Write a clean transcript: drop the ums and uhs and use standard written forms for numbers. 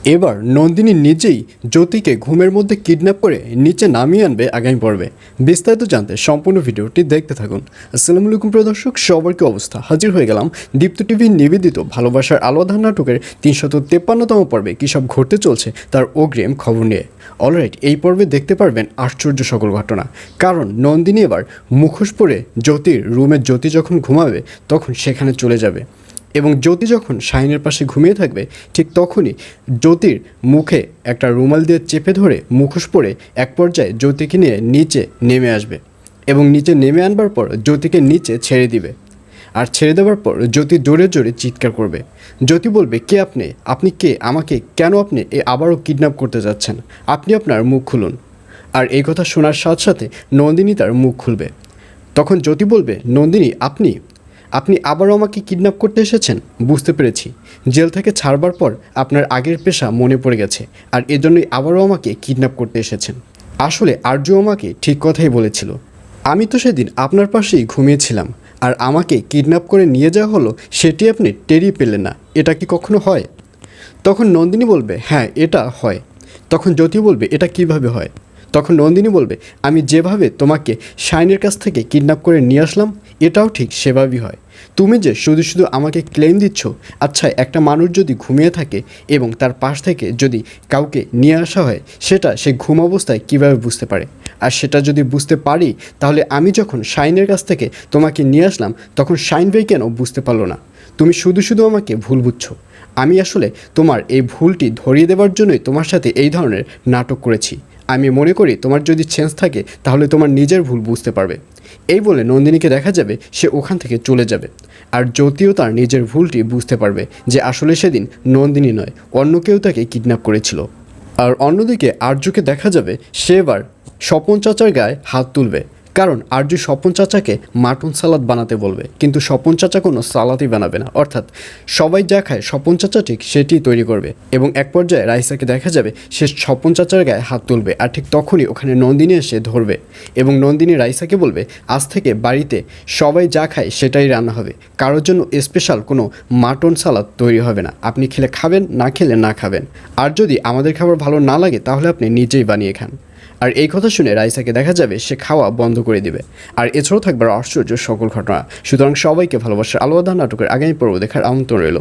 এবার নন্দিনী নিজেই জ্যোতিকে ঘুমের মধ্যে কিডন্যাপ করে নিচে নামিয়ে আনবে আগামী পর্বে। বিস্তারিত জানতে সম্পূর্ণ ভিডিওটি দেখতে থাকুন। আসসালামু আলাইকুম প্রিয় দর্শক, সবার কি অবস্থা? হাজির হয়ে গেলাম দীপ্ত টিভির নিবেদিত ভালোবাসার আলো আঁধার নাটকের ৩৫৩তম পর্বে কী সব ঘটতে চলছে তার অগ্রিম খবর নিয়ে। অলরাইট, এই পর্বে দেখতে পারবেন আশ্চর্য সকল ঘটনা। কারণ নন্দিনী এবার মুখোশ পরে জ্যোতির রুমে জ্যোতি যখন ঘুমাবে তখন সেখানে চলে যাবে এবং জ্যোতি যখন শাহিনের পাশে ঘুমিয়ে থাকবে ঠিক তখনই জ্যোতির মুখে একটা রুমাল দিয়ে চেপে ধরে মুখোশ পরে এক পর্যায়ে জ্যোতিকে নিয়ে নিচে নেমে আসবে এবং নিচে নেমে আনবার পর জ্যোতিকে নিচে ছেড়ে দিবে। আর ছেড়ে দেওয়ার পর জ্যোতি জোরে জোরে চিৎকার করবে। জ্যোতি বলবে, কে আপনি? আপনি কে? আমাকে কেন আপনি আবারও কিডন্যাপ করতে যাচ্ছেন? আপনি আপনার মুখ খুলুন। আর এই কথা শোনার সাথে সাথে নন্দিনী তার মুখ খুলবে। তখন জ্যোতি বলবে, নন্দিনী, আপনি আবারও আমাকে কিডন্যাপ করতে এসেছেন? বুঝতে পেরেছি, জেল থেকে ছাড়বার পর আপনার আগের পেশা মনে পড়ে গেছে আর এজন্যই আবারও আমাকে কিডন্যাপ করতে এসেছেন। আসলে আর্য আমাকে ঠিক কথাই বলেছিল। আমি তো সেদিন আপনার পাশেই ঘুমিয়েছিলাম আর আমাকে কিডন্যাপ করে নিয়ে যাওয়া হলো, সেটি আপনি টেরই পেলেন না। এটা কি কখনো হয়? তখন নন্দিনী বলবে, হ্যাঁ এটা হয়। তখন জ্যোতি বলবে, এটা কিভাবে হয়? তখন নন্দিনী বলবে, আমি যেভাবে তোমাকে শাইনের কাছ থেকে কিডন্যাপ করে নিয়ে আসলাম এটাও ঠিক সেভাবেই হয়। তুমি যে শুধু শুধু আমাকে ক্লেম দিচ্ছ, আচ্ছা একটা মানুষ যদি ঘুমিয়ে থাকে এবং তার পাশ থেকে যদি কাউকে নিয়ে আসা হয় সেটা সে ঘুম অবস্থায় কীভাবে বুঝতে পারে? আর সেটা যদি বুঝতে পারি তাহলে আমি যখন শাইনের কাছ থেকে তোমাকে নিয়ে আসলাম তখন শাইন ভাই কেন বুঝতে পারলো না? তুমি শুধু শুধু আমাকে ভুল বুঝছো। আমি আসলে তোমার এই ভুলটি ধরিয়ে দেওয়ার জন্যই তোমার সাথে এই ধরনের নাটক করেছি। আমি মনে করি তোমার যদি সেন্স থাকে তাহলে তোমার নিজের ভুল বুঝতে পারবে। এই বলে নন্দিনীকে দেখা যাবে সে ওখান থেকে চলে যাবে আর জ্যোতিও তার নিজের ভুলটি বুঝতে পারবে যে আসলে সেদিন নন্দিনী নয়, অন্য কেউ তাকে কিডন্যাপ করেছিল। আর অন্যদিকে আর্যকে দেখা যাবে সে এবার স্বপন চাচার গায়ে হাত তুলবে, কারণ আর্য স্বপন চাচাকে মাটন সালাদ বানাতে বলবে, কিন্তু স্বপন চাচা কোনো সালাদই বানাবে না, অর্থাৎ সবাই যা খায় স্বপন চাচা ঠিক সেটিই তৈরি করবে। এবং এক পর্যায়ে রাইসাকে দেখা যাবে সে স্বপন চাচার গায়ে হাত তুলবে আর ঠিক তখনই ওখানে নন্দিনী এসে ধরবে এবং নন্দিনী রাইসাকে বলবে, আজ থেকে বাড়িতে সবাই যা খায় সেটাই রান্না হবে, কারোর জন্য স্পেশাল কোনো মাটন সালাদ তৈরি হবে না। আপনি খেলে খাবেন, না খেলে না খাবেন। আর যদি আমাদের খাবার ভালো না লাগে তাহলে আপনি নিজেই বানিয়ে খান। আর এই কথা শুনে রাইসাকে দেখা যাবে সে খাওয়া বন্ধ করে দিবে। আর এছাড়াও থাকবে আশ্চর্য সকল ঘটনা। সুতরাং সবাইকে ভালোবাসার আলো আঁধার নাটকের আগামী পর্ব দেখার আমন্ত্রণ রইল।